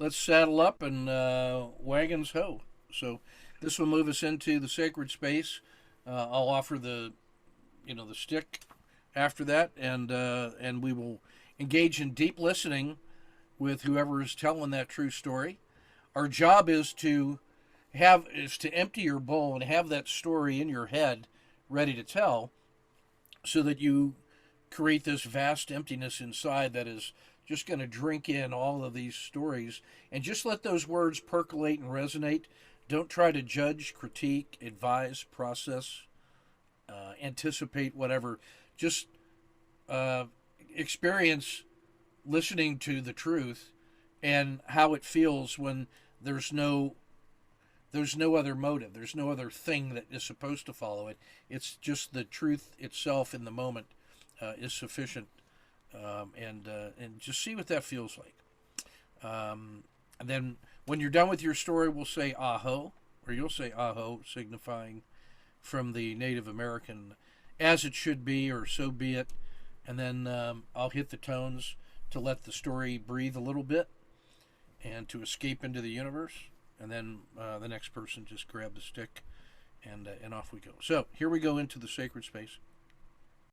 let's saddle up and wagons ho. So this will move us into the sacred space. I'll offer the stick after that, and we will engage in deep listening with whoever is telling that true story. Our job is to empty your bowl and have that story in your head ready to tell, so that you create this vast emptiness inside that is just going to drink in all of these stories, and just let those words percolate and resonate. Don't try to judge, critique, advise, process, anticipate, whatever. Just uh, experience listening to the truth and how it feels when there's no there's no other motive. There's no other thing that is supposed to follow it. It's just the truth itself in the moment is sufficient, and just see what that feels like. And then when you're done with your story, we'll say aho, or you'll say aho, signifying from the Native American, as it should be, or so be it. And then I'll hit the tones to let the story breathe a little bit and to escape into the universe. And then the next person just grab the stick, and off we go. So here we go into the sacred space.